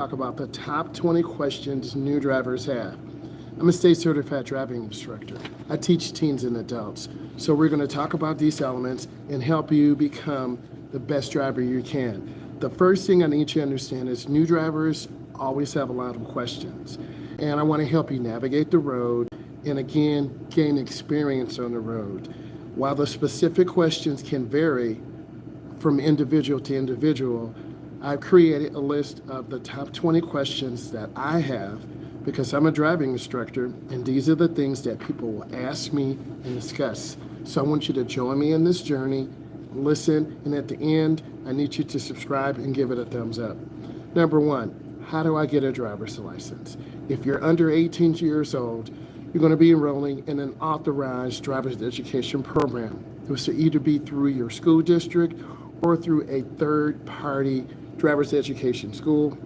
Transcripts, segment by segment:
talk about the top 20 questions new drivers have. I'm a state certified driving instructor. I teach teens and adults. So we're going to talk about these elements and help you become the best driver you can. The first thing I need you to understand is new drivers always have a lot of questions. And I want to help you navigate the road and again, gain experience on the road. While the specific questions can vary from individual to individual, I've created a list of the top 20 questions that I have because I'm a driving instructor, and these are the things that people will ask me and discuss. So I want you to join me in this journey, listen, and at the end, I need you to subscribe and give it a thumbs up. Number one, how do I get a driver's license? If you're under 18 years old, you're going to be enrolling in an authorized driver's education program. This will either be through your school district or through a third-party driver's education school.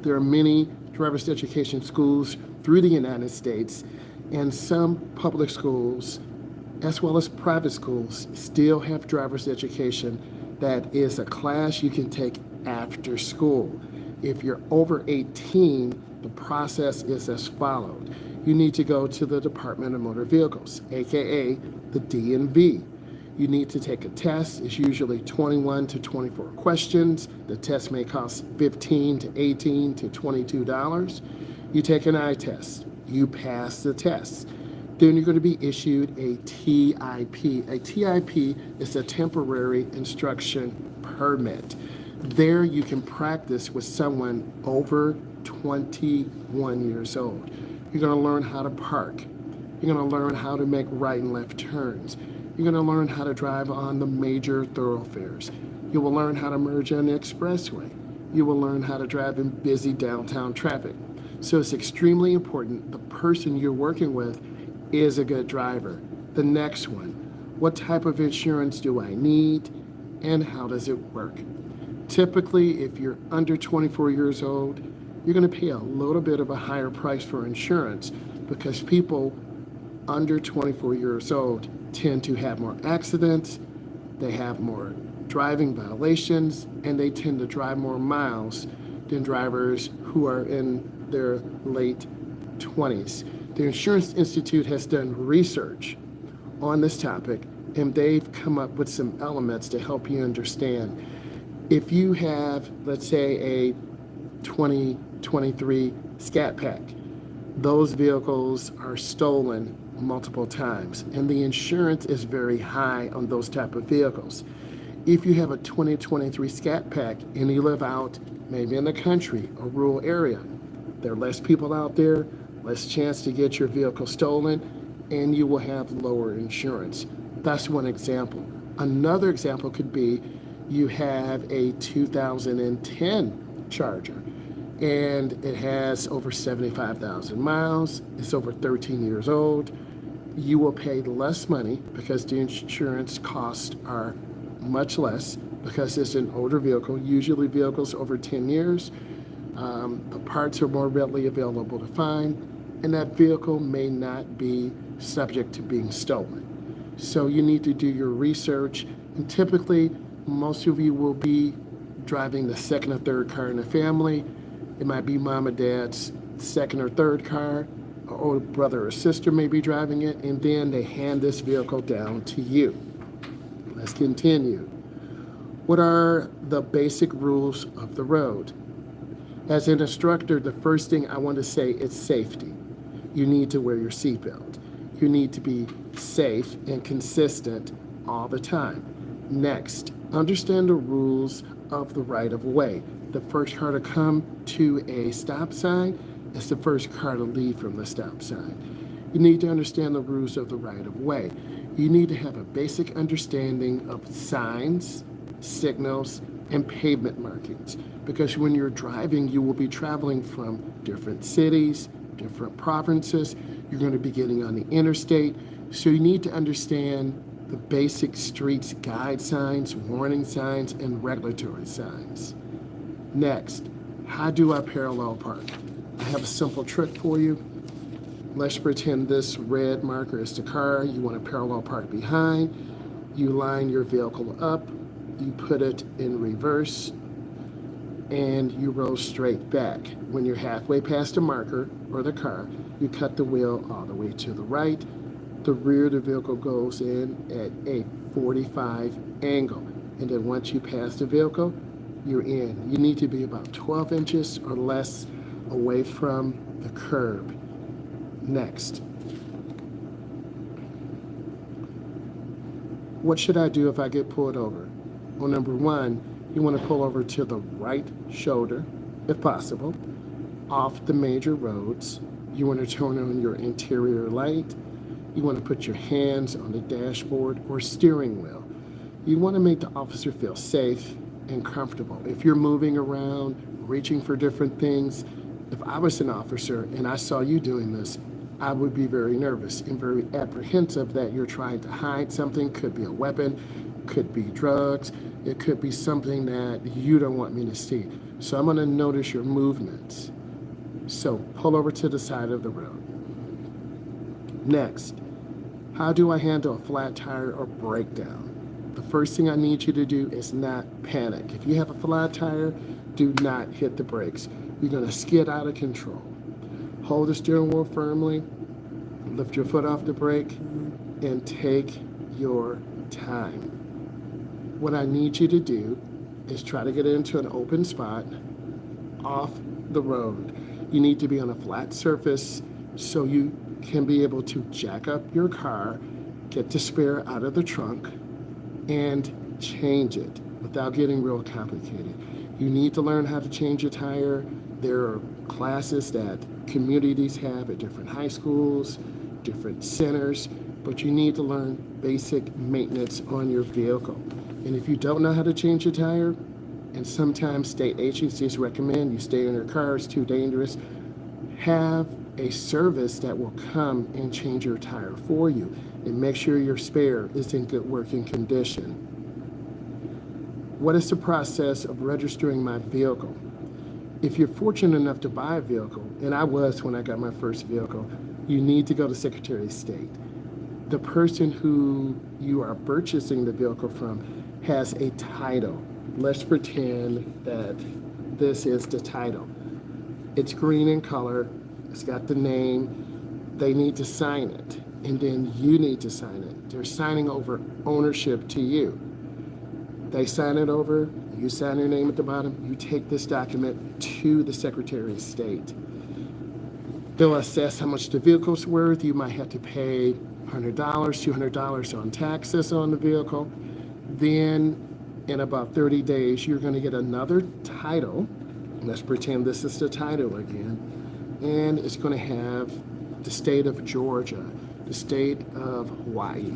There are many driver's education schools through the United States, and some public schools, as well as private schools, still have driver's education that is a class you can take after school. If you're over 18, the process is as followed. You need to go to the Department of Motor Vehicles, aka the DMV. You need to take a test. It's usually 21 to 24 questions. The test may cost $15 to $18 to $22. You take an eye test. You pass the test. Then you're going to be issued a TIP. A TIP is a temporary instruction permit. There you can practice with someone over 21 years old. You're going to learn how to park. You're going to learn how to make right and left turns. You're going to learn how to drive on the major thoroughfares. You will learn how to merge on the expressway. You will learn how to drive in busy downtown traffic. So it's extremely important the person you're working with is a good driver. The next one, what type of insurance do I need and how does it work? Typically, if you're under 24 years old, you're going to pay a little bit of a higher price for insurance because people under 24 years old tend to have more accidents, they have more driving violations, and they tend to drive more miles than drivers who are in their late 20s. The Insurance Institute has done research on this topic, and they've come up with some elements to help you understand. If you have, let's say, a 2023 Scat Pack, those vehicles are stolen multiple times, and the insurance is very high on those type of vehicles. If you have a 2023 Scat Pack and you live out maybe in the country, a rural area, there are less people out there, less chance to get your vehicle stolen, and you will have lower insurance. That's one example. Another example could be you have a 2010 Charger and it has over 75,000 miles. It's over 13 years old. You will pay less money because the insurance costs are much less because it's an older vehicle, usually vehicles over 10 years. The parts are more readily available to find, and that vehicle may not be subject to being stolen. So you need to do your research, and typically most of you will be driving the second or third car in the family. It might be mom and dad's second or third car. An older brother or sister may be driving it, and then they hand this vehicle down to you. Let's continue. What are the basic rules of the road? As an instructor, the first thing I want to say is safety. You need to wear your seatbelt. You need to be safe and consistent all the time. Next, understand the rules of the right-of-way. The first car to come to a stop sign is the first car to leave from the stop sign. You need to understand the rules of the right-of-way. You need to have a basic understanding of signs, signals, and pavement markings, because when you're driving, you will be traveling from different cities, different provinces. You're going to be getting on the interstate, so you need to understand the basic streets guide signs, warning signs, and regulatory signs. Next, how do I parallel park? I have a simple trick for you. Let's pretend this red marker is the car you want to parallel park behind. You line your vehicle up, you put it in reverse, and you roll straight back. When you're halfway past the marker or the car, you cut the wheel all the way to the right. The rear of the vehicle goes in at a 45 angle. And then once you pass the vehicle, you're in. You need to be about 12 inches or less away from the curb. Next. What should I do if I get pulled over? Well, number one, you want to pull over to the right shoulder, if possible, off the major roads. You want to turn on your interior light. You want to put your hands on the dashboard or steering wheel. You want to make the officer feel safe and comfortable. If you're moving around, reaching for different things, if I was an officer and I saw you doing this, I would be very nervous and very apprehensive that you're trying to hide something. Could be a weapon, could be drugs, it could be something that you don't want me to see. So I'm going to notice your movements. So pull over to the side of the road. Next, how do I handle a flat tire or breakdown? The first thing I need you to do is not panic. If you have a flat tire, do not hit the brakes. You're going to skid out of control. Hold the steering wheel firmly, lift your foot off the brake, and take your time. What I need you to do is try to get into an open spot off the road. You need to be on a flat surface so you can be able to jack up your car, get the spare out of the trunk, and change it without getting real complicated. You need to learn how to change a tire. There are classes that communities have at different high schools, different centers, but you need to learn basic maintenance on your vehicle. And if you don't know how to change a tire, and sometimes state agencies recommend you stay in your car, it's too dangerous, have a service that will come and change your tire for you and make sure your spare is in good working condition. What is the process of registering my vehicle? If you're fortunate enough to buy a vehicle, and I was when I got my first vehicle, you need to go to Secretary of State. The person who you are purchasing the vehicle from has a title. Let's pretend that this is the title. It's green in color, it's got the name, they need to sign it, and then you need to sign it. They're signing over ownership to you. They sign it over, you sign your name at the bottom, you take this document to the Secretary of State. They'll assess how much the vehicle's worth. You might have to pay $100, $200 on taxes on the vehicle. Then in about 30 days, you're going to get another title. Let's pretend this is the title again. And it's going to have the state of Georgia, the state of Hawaii,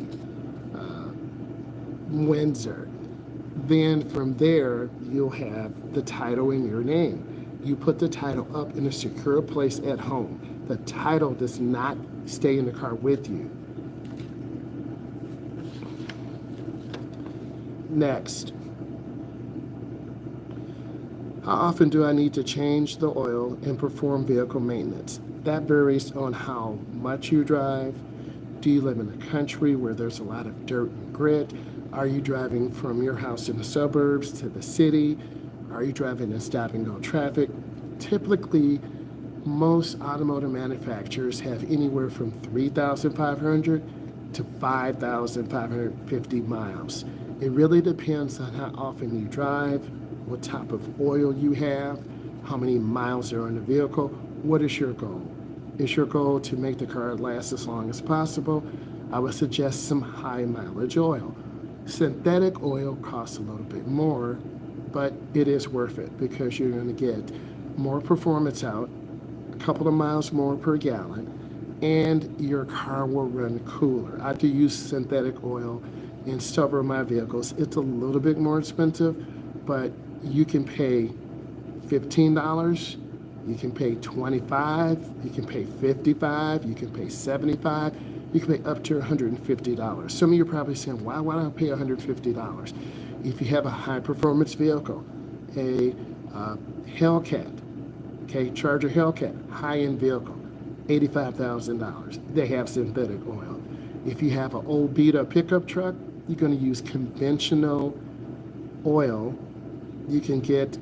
Windsor. Then from there, you'll have the title in your name. You put the title up in a secure place at home. The title does not stay in the car with you. Next, how often do I need to change the oil and perform vehicle maintenance? That varies on how much you drive. Do you live in a country where there's a lot of dirt and grit? Are you driving from your house in the suburbs to the city? Are you driving in stop and go traffic? Typically, most automotive manufacturers have anywhere from 3,500 to 5,550 miles. It really depends on how often you drive, what type of oil you have, how many miles are on the vehicle. What is your goal? Is your goal to make the car last as long as possible? I would suggest some high mileage oil. Synthetic oil costs a little bit more, but it is worth it because you're going to get more performance out, a couple of miles more per gallon, and your car will run cooler. I do use synthetic oil in several of my vehicles. It's a little bit more expensive, but you can pay $15, you can pay $25, you can pay $55, you can pay $75, you can pay up to $150. Some of you are probably saying, why do I pay $150? If you have a high performance vehicle, a Hellcat, okay, Charger Hellcat, high-end vehicle, $85,000. They have synthetic oil. If you have an old beat-up pickup truck, you're going to use conventional oil. You can get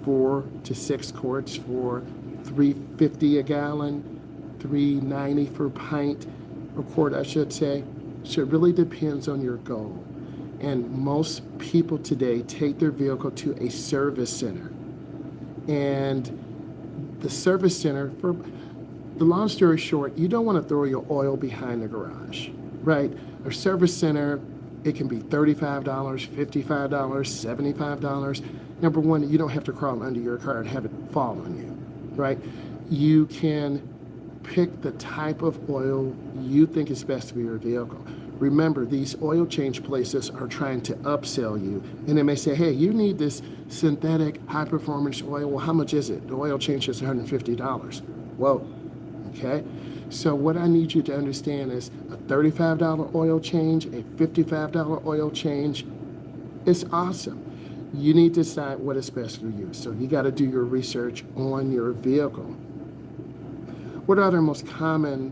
4 to 6 quarts for $3.50 a gallon, $3.90 for a pint or quart, I should say. So it really depends on your goal. And most people today take their vehicle to a service center. And the service center, for the long story short, you don't want to throw your oil behind the garage, right? A service center, it can be $35, $55, $75. Number one, you don't have to crawl under your car and have it fall on you, right? You can pick the type of oil you think is best for your vehicle. Remember, these oil change places are trying to upsell you, and they may say, hey, you need this synthetic high-performance oil. Well, how much is it? The oil change is $150. Whoa, okay? So what I need you to understand is a $35 oil change, a $55 oil change, it's awesome. You need to decide what is best for you. So you got to do your research on your vehicle. What are the most common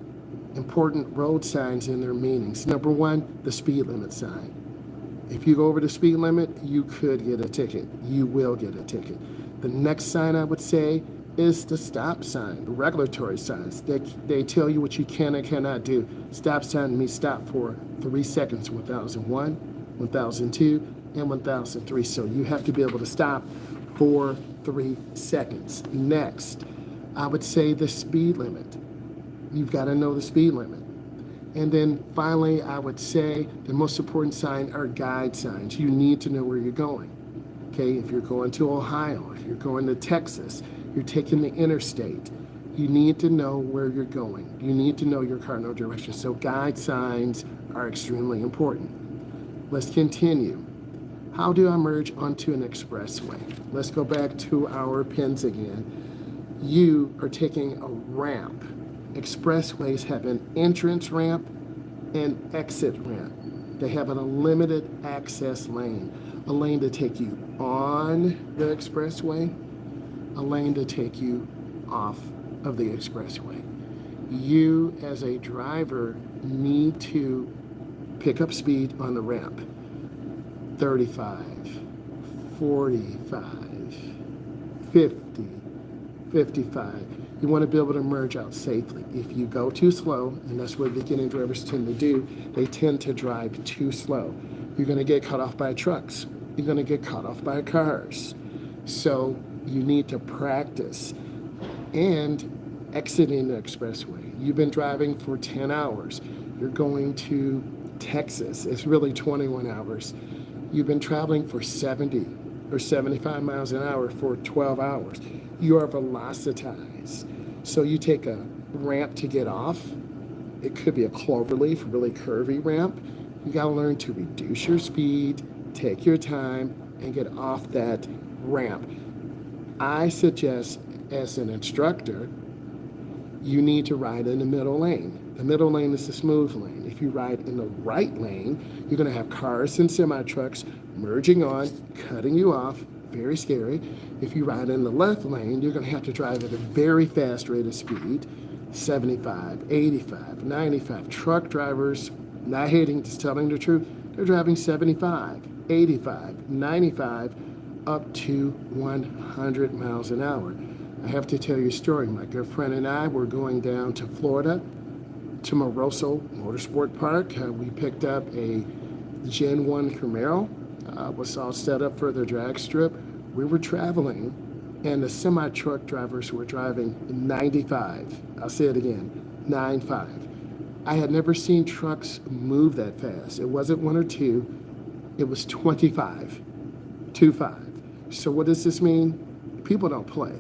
important road signs and their meanings? Number one, the speed limit sign. If you go over the speed limit, you could get a ticket. You will get a ticket. The next sign I would say is the stop sign, the regulatory signs. They tell you what you can and cannot do. Stop sign means stop for 3 seconds, 1001, 1002, and 1003. So you have to be able to stop for 3 seconds. Next, I would say the speed limit. You've got to know the speed limit. And then finally, I would say the most important sign are guide signs. You need to know where you're going. Okay, if you're going to Ohio, if you're going to Texas, you're taking the interstate, you need to know where you're going. You need to know your cardinal direction. So guide signs are extremely important. Let's continue. How do I merge onto an expressway? Let's go back to our pins again. You are taking a ramp. Expressways have an entrance ramp and exit ramp. They have a limited access lane. A lane to take you on the expressway, a lane to take you off of the expressway. You, as a driver, need to pick up speed on the ramp. 35, 45, 50, 55. You want to be able to merge out safely. If you go too slow, and that's what beginning drivers tend to do, they tend to drive too slow. You're going to get cut off by trucks. You're going to get cut off by cars. So you need to practice. And exiting the expressway. You've been driving for 10 hours. You're going to Texas. It's really 21 hours. You've been traveling for 70 or 75 miles an hour for 12 hours. You are velocitized. So you take a ramp to get off. It could be a cloverleaf, really curvy ramp. You got to learn to reduce your speed, take your time, and get off that ramp. I suggest, as an instructor, you need to ride in the middle lane. The middle lane is the smooth lane. If you ride in the right lane, you're going to have cars and semi-trucks merging on, cutting you off. Very scary. If you ride in the left lane, you're going to have to drive at a very fast rate of speed, 75, 85, 95. Truck drivers, not hating, just telling the truth, they're driving 75, 85, 95, up to 100 miles an hour. I have to tell you a story. My good friend and I were going down to Florida, to Moroso Motorsport Park. We picked up a Gen 1 Camaro. Was all set up for the drag strip. We were traveling, and the semi-truck drivers were driving 95. I'll say it again, 95. I had never seen trucks move that fast. It wasn't 1 or 2, it was 25, 25. So what does this mean? People don't play,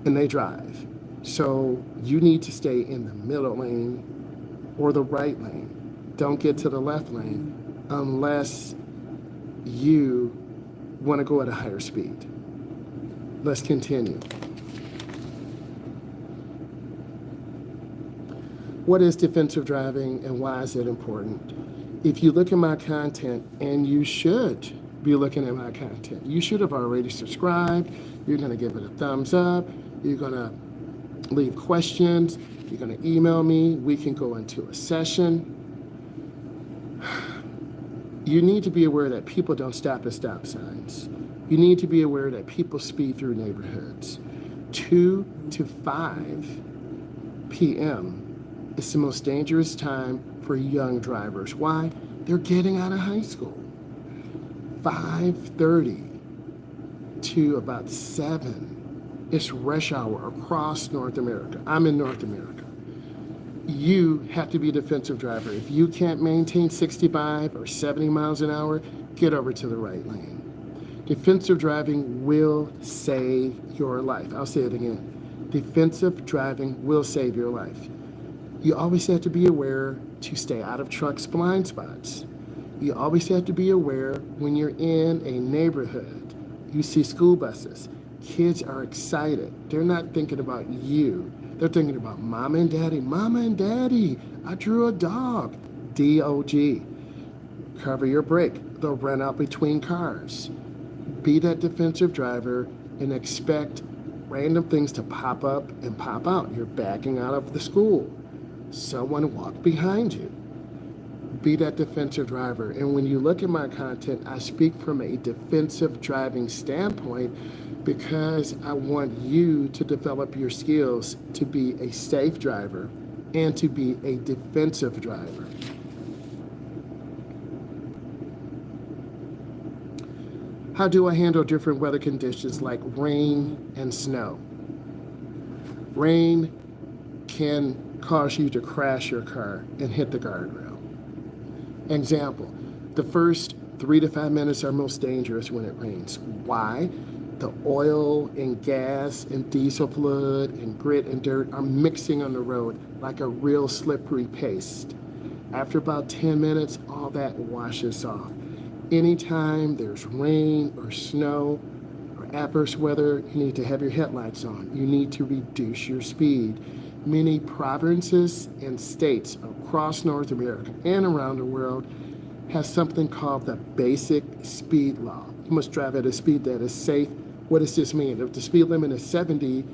and they drive. So you need to stay in the middle lane or the right lane. Don't get to the left lane unless you want to go at a higher speed. Let's continue. What is defensive driving and why is it important? If you look at my content, and you should be looking at my content, you should have already subscribed. You're going to give it a thumbs up. You're going to leave questions. You're going to email me. We can go into a session. You need to be aware that people don't stop at stop signs. You need to be aware that people speed through neighborhoods. 2 to 5 p.m. is the most dangerous time for young drivers. Why? They're getting out of high school. 5:30 to about 7, it's rush hour across North America. I'm in North America. You have to be a defensive driver. If you can't maintain 65 or 70 miles an hour, get over to the right lane. Defensive driving will save your life. I'll say it again. Defensive driving will save your life. You always have to be aware to stay out of trucks' blind spots. You always have to be aware when you're in a neighborhood. You see school buses. Kids are excited. They're not thinking about you. They're thinking about mama and daddy. Mama and daddy, I drew a dog. DOG. Cover your brake. They'll run out between cars. Be that defensive driver and expect random things to pop up and pop out. You're backing out of the school. Someone walked behind you. Be that defensive driver. And when you look at my content, I speak from a defensive driving standpoint because I want you to develop your skills to be a safe driver and to be a defensive driver. How do I handle different weather conditions like rain and snow? Rain can cause you to crash your car and hit the guardrail. Example, the first 3 to 5 minutes are most dangerous when it rains. Why? The oil and gas and diesel fluid and grit and dirt are mixing on the road like a real slippery paste. After about 10 minutes, all that washes off. Anytime there's rain or snow or adverse weather, you need to have your headlights on. You need to reduce your speed. Many provinces and states across North America and around the world have something called the basic speed law. You must drive at a speed that is safe. What does this mean? If the speed limit is 70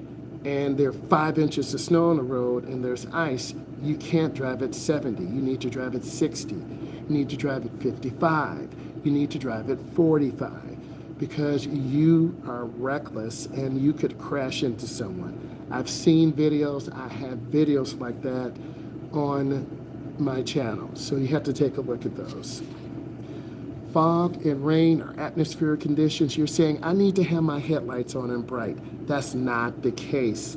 and there are 5 inches of snow on the road and there's ice, you can't drive at 70. You need to drive at 60. You need to drive at 55. You need to drive at 45 because you are reckless and you could crash into someone. I've seen videos, I have videos like that on my channel, so you have to take a look at those. Fog and rain or atmospheric conditions, you're saying, I need to have my headlights on and bright. That's not the case.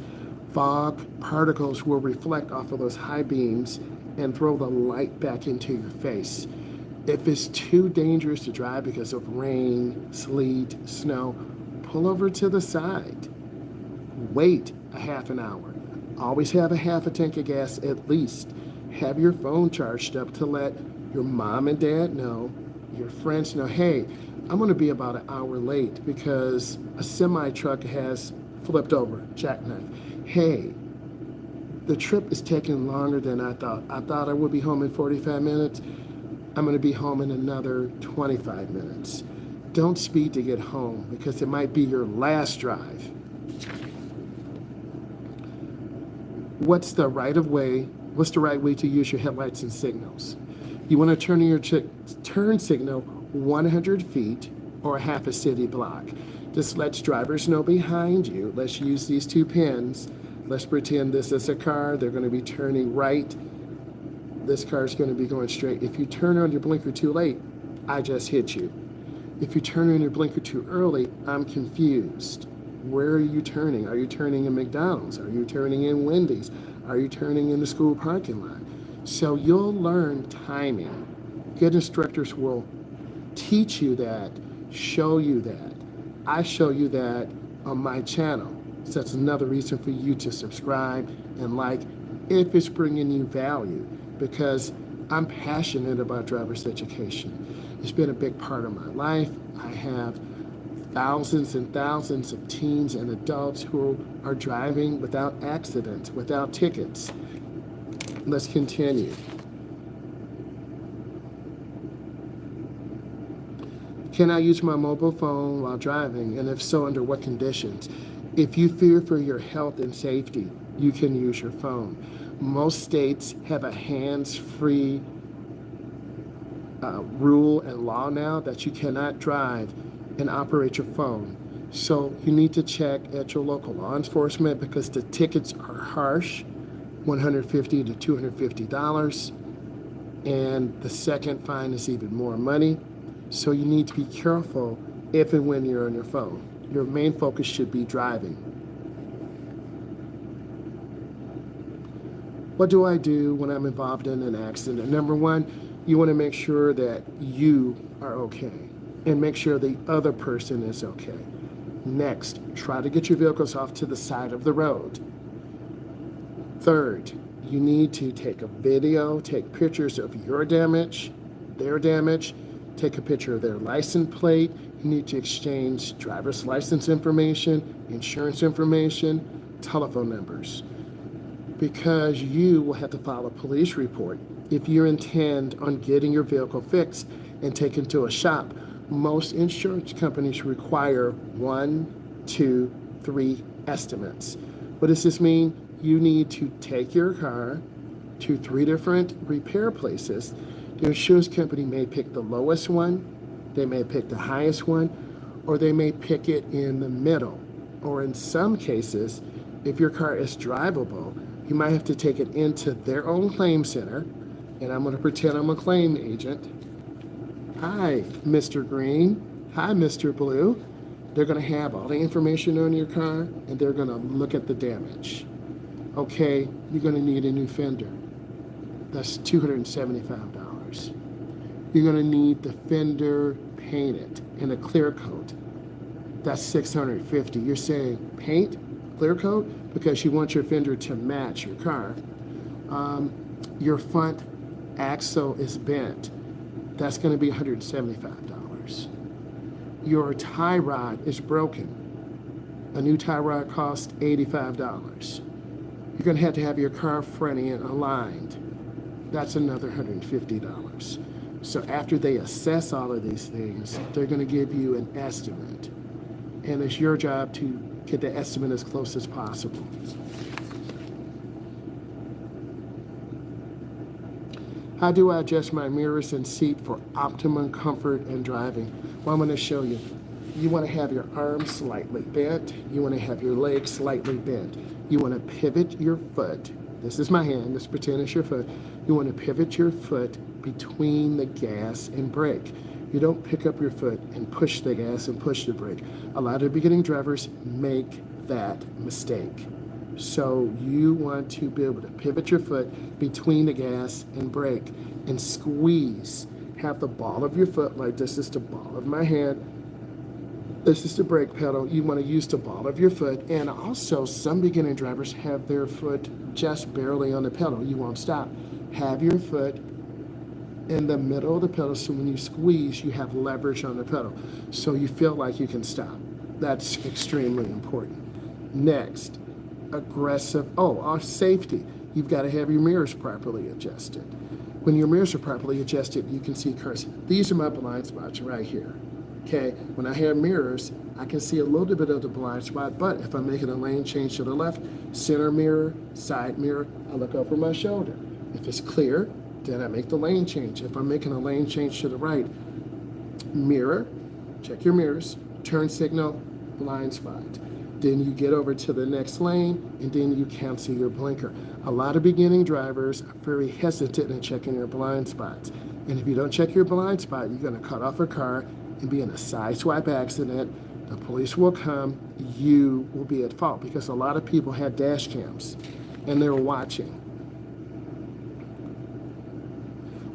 Fog particles will reflect off of those high beams and throw the light back into your face. If it's too dangerous to drive because of rain, sleet, snow, pull over to the side. Wait a half an hour. Always have a half a tank of gas at least. Have your phone charged up to let your mom and dad know, your friends know, hey, I'm going to be about an hour late because a semi truck has flipped over, jackknife. Hey, the trip is taking longer than I thought. I thought I would be home in 45 minutes. I'm going to be home in another 25 minutes. Don't speed to get home because it might be your last drive. What's the right way to use your headlights and signals? You want to turn your turn signal 100 feet or half a city block. This lets drivers know behind you. Let's use these 2 pins. Let's pretend this is a car. They're going to be turning right. This car is going to be going straight. If you turn on your blinker too late, I just hit you. If you turn on your blinker too early, I'm confused. Where are you turning? Are you turning in McDonald's? Are you turning in Wendy's? Are you turning in the school parking lot? So you'll learn timing. Good instructors will teach you that, show you that. I show you that on my channel. So that's another reason for you to subscribe and like if it's bringing you value, because I'm passionate about driver's education. It's been a big part of my life. I have thousands and thousands of teens and adults who are driving without accidents, without tickets. Let's continue. Can I use my mobile phone while driving? And if so, under what conditions? If you fear for your health and safety, you can use your phone. Most states have a hands-free rule and law now that you cannot drive and operate your phone. So you need to check at your local law enforcement because the tickets are harsh, $150 to $250, and the second fine is even more money. So you need to be careful if and when you're on your phone. Your main focus should be driving. What do I do when I'm involved in an accident? Number one, you want to make sure that you are okay and make sure the other person is okay. Next, try to get your vehicles off to the side of the road. Third, you need to take a video, take pictures of your damage, their damage, take a picture of their license plate. You need to exchange driver's license information, insurance information, telephone numbers, because you will have to file a police report if you intend on getting your vehicle fixed and taken to a shop. Most insurance companies require 1, 2, 3 estimates. What does this mean? You need to take your car to 3 different repair places. The insurance company may pick the lowest one, they may pick the highest one, or they may pick it in the middle. Or in some cases, if your car is drivable, you might have to take it into their own claim center, and I'm going to pretend I'm a claim agent. Hi, Mr. Green. Hi, Mr. Blue. They're going to have all the information on your car, and they're going to look at the damage. Okay, you're going to need a new fender. That's $275. You're going to need the fender painted in a clear coat. That's $650. You're saying paint, clear coat? Because you want your fender to match your car. Your front axle is bent. That's going to be $175. Your tie rod is broken. A new tie rod costs $85. You're going to have your car front end aligned. That's another $150. So after they assess all of these things, they're going to give you an estimate. And it's your job to get the estimate as close as possible. How do I adjust my mirrors and seat for optimum comfort and driving? Well, I'm going to show you. You want to have your arms slightly bent. You want to have your legs slightly bent. You want to pivot your foot. This is my hand. Let's pretend it's your foot. You want to pivot your foot between the gas and brake. You don't pick up your foot and push the gas and push the brake. A lot of beginning drivers make that mistake. So you want to be able to pivot your foot between the gas and brake and squeeze. Have the ball of your foot like this is the ball of my hand. This is the brake pedal. You want to use the ball of your foot. And also, some beginning drivers have their foot just barely on the pedal. You won't stop. Have your foot in the middle of the pedal, so when you squeeze, you have leverage on the pedal, so you feel like you can stop. That's extremely important. Next, safety. You've got to have your mirrors properly adjusted. When your mirrors are properly adjusted, you can see cars. These are my blind spots right here. Okay, when I have mirrors, I can see a little bit of the blind spot, but if I'm making a lane change to the left, center mirror, side mirror, I look over my shoulder. If it's clear, then I make the lane change. If I'm making a lane change to the right, mirror, check your mirrors, turn signal, blind spot. Then you get over to the next lane, and then you cancel your blinker. A lot of beginning drivers are very hesitant in checking their blind spots. And if you don't check your blind spot, you're going to cut off a car and be in a side swipe accident. The police will come, you will be at fault, because a lot of people have dash cams and they're watching.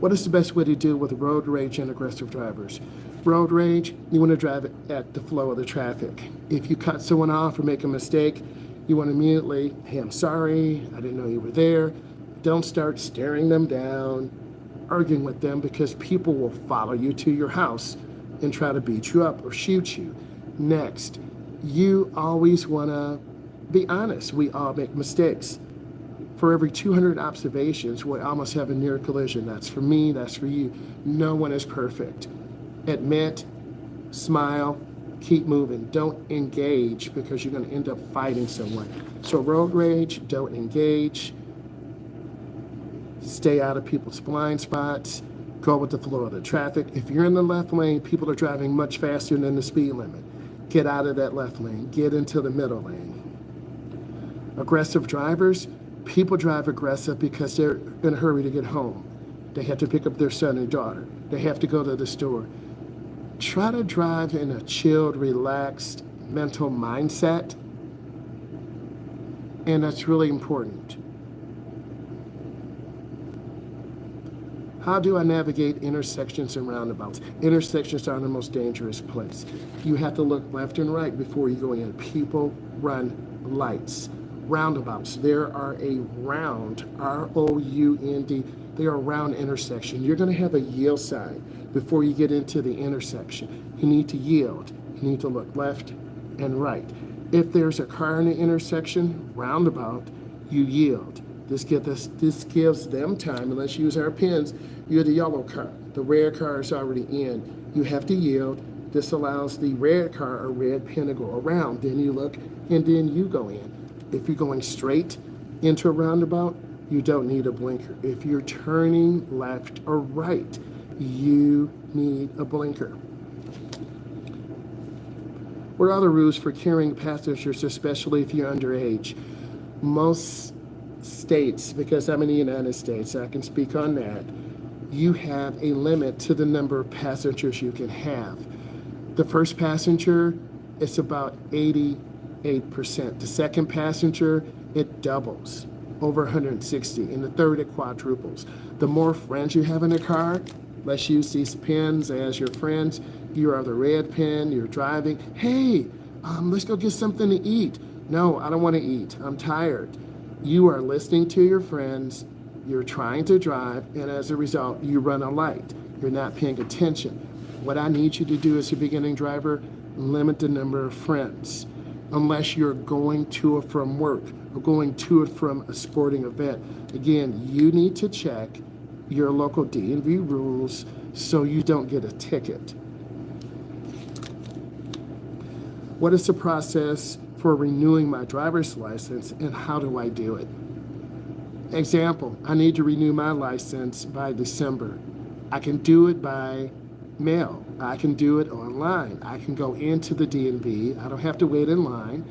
What is the best way to deal with road rage and aggressive drivers? Road rage, you want to drive it at the flow of the traffic. If you cut someone off or make a mistake, you want to immediately, hey, I'm sorry, I didn't know you were there. Don't start staring them down, arguing with them, because people will follow you to your house and try to beat you up or shoot you. Next, you always want to be honest. We all make mistakes. For every 200 observations, we almost have a near collision. That's for me, that's for you. No one is perfect. Admit, smile, keep moving. Don't engage, because you're going to end up fighting someone. So road rage, don't engage. Stay out of people's blind spots. Go with the flow of the traffic. If you're in the left lane, people are driving much faster than the speed limit. Get out of that left lane. Get into the middle lane. Aggressive drivers, people drive aggressive because they're in a hurry to get home. They have to pick up their son and daughter. They have to go to the store. Try to drive in a chilled, relaxed mental mindset, and that's really important. How do I navigate intersections and roundabouts? Intersections are the most dangerous place. You have to look left and right before you go in. People run lights. Roundabouts, there are a round, R-O-U-N-D, they are a round intersection. You're going to have a yield sign before you get into the intersection. You need to yield. You need to look left and right. If there's a car in the intersection, roundabout, you yield. This gives them time, and let's use our pins. You're the yellow car. The red car is already in. You have to yield. This allows the red car or red pin to go around. Then you look, and then you go in. If you're going straight into a roundabout, you don't need a blinker. If you're turning left or right, you need a blinker. What are the rules for carrying passengers, especially if you're underage? Most states, because I'm in the United States, I can speak on that, you have a limit to the number of passengers you can have. The first passenger, it's about 88%. The second passenger, it doubles, over 160. And the third, it quadruples. The more friends you have in a car, let's use these pins as your friends. You are the red pin, you're driving. Hey, let's go get something to eat. No, I don't want to eat. I'm tired. You are listening to your friends, you're trying to drive, and as a result, you run a light. You're not paying attention. What I need you to do as a beginning driver, limit the number of friends. Unless you're going to or from work or going to or from a sporting event. Again, you need to check your local DMV rules so you don't get a ticket. What is the process for renewing my driver's license, and how do I do it? Example, I need to renew my license by December. I can do it by mail. I can do it online. I can go into the DMV. I don't have to wait in line,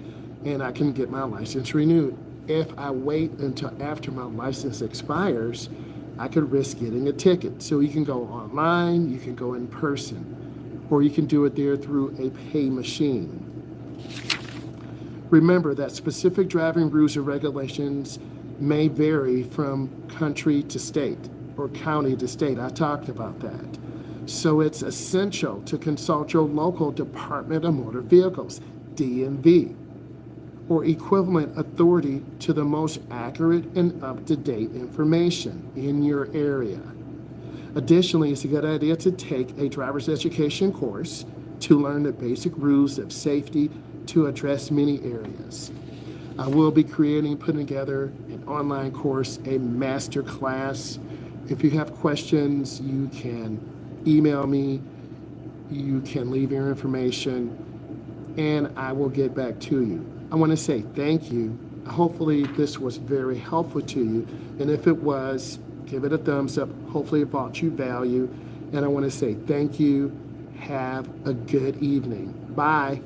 and I can get my license renewed. If I wait until after my license expires, I could risk getting a ticket. So you can go online, you can go in person, or you can do it there through a pay machine. Remember that specific driving rules or regulations may vary from country to state or county to state. I talked about that. So it's essential to consult your local Department of Motor Vehicles, DMV, or equivalent authority to the most accurate and up-to-date information in your area. Additionally, it's a good idea to take a driver's education course to learn the basic rules of safety to address many areas. I will be putting together an online course, a master class. If you have questions, you can email me, you can leave your information, and I will get back to you. I want to say thank you. Hopefully this was very helpful to you, and if it was, give it a thumbs up. Hopefully it brought you value, and I want to say thank you. Have a good evening. Bye.